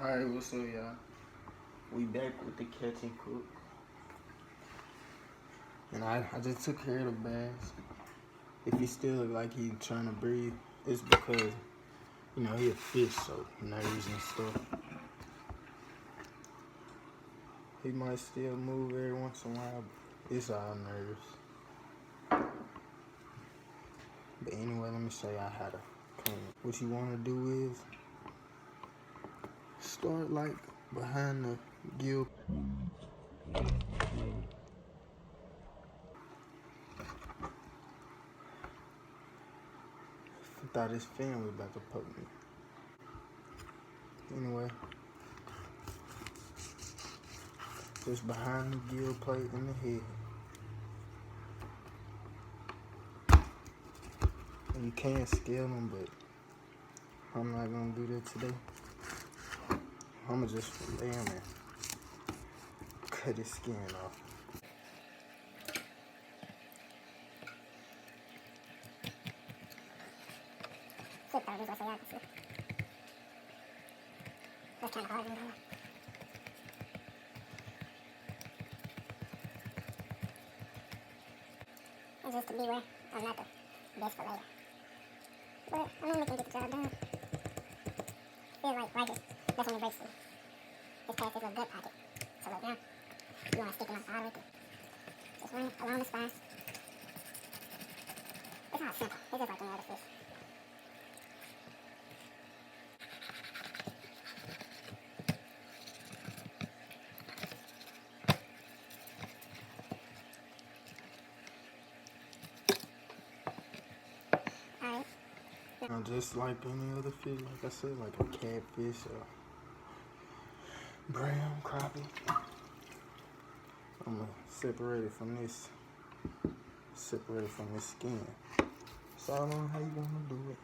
Alright, what's up, y'all? We back with the catch and cook. And I just took care of the bass. If he still look like he's trying to breathe, it's because, he a fish, so nerves and stuff. He might still move every once in a while, but it's all nerves. But anyway, let me show y'all how to clean it. What you want to do is start like behind the gill. I thought his fan was about to poke me. Anyway, just behind the gill plate in the head. And you can scale them, but I'm not gonna do that today. I'm gonna just fillet him and cut his skin off. Flip those so y'all can see. That's kind of hard. And just to beware, I'm not the best filet. But I know we can get the job done. Feel like right just definitely breaks this past this little gut pocket. So look now, you want to stick them up all the way through. Just run it along the spine. It's all simple. It's just like any other fish. Alright. Now, just like any other fish, like I said, like a catfish or brown crappie, I'm gonna separate it from this skin. It's all on how you wanna do it.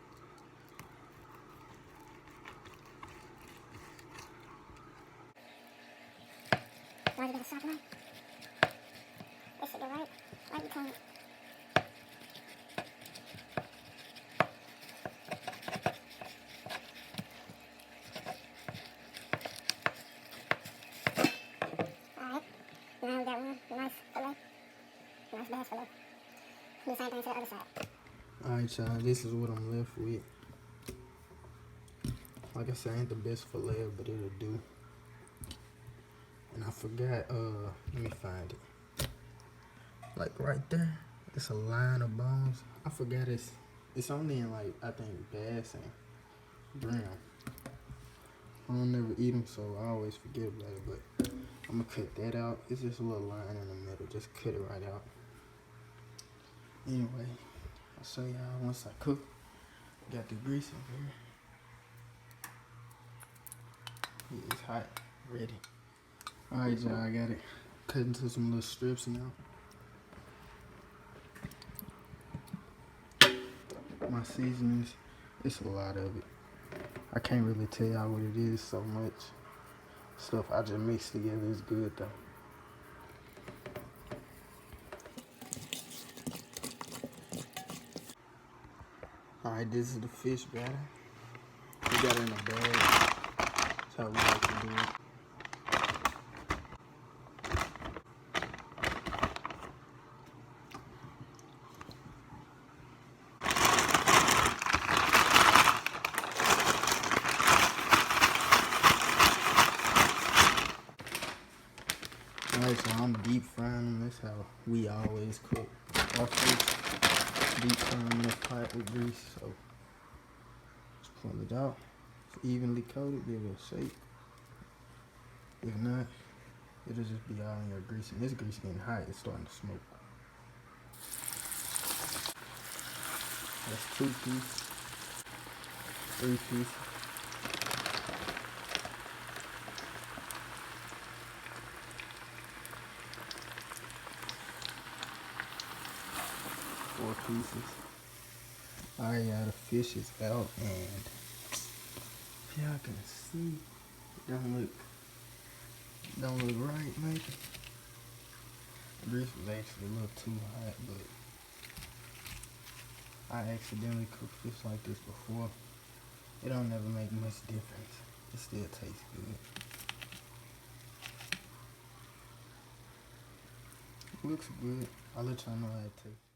Now you gotta sharpen it. This should go right between it. Alright, now we got one nice fillet. Nice bass fillet. Do the same thing to the other side. Alright, y'all, this is what I'm left with. Like I said, ain't the best fillet, but it'll do. And I forgot, let me find it. Like right there, it's a line of bones. I forgot it's only in like, I think bass and brown. I don't never eat them, so I always forget about it, but I'm gonna cut that out. It's just a little line in the middle, just cut it right out. Anyway, I'll show y'all once I cook. Got the grease in here. It's hot, ready. Alright, y'all, I got it cut into some little strips now. My seasonings, it's a lot of it. I can't really tell y'all what it is, so much stuff I just mixed together is good though. Alright, this is the fish batter. We got it in a bag. That's how we like to do it. Alright, so I'm deep frying them. That's how we always cook our fish. Deep frying this pot with grease. So just pull it out. It's evenly coated. Give it a shake. If not, it'll just be all in your grease. And this grease getting hot. It's starting to smoke. That's 2 pieces. 3 pieces. Four pieces. Alright, y'all, the fish is out, and if y'all can see, it don't look right, maybe. The grease was actually a little too hot, but I accidentally cooked fish like this before. It don't never make much difference. It's still tastes good. It looks good. I'll let y'all know how it tastes.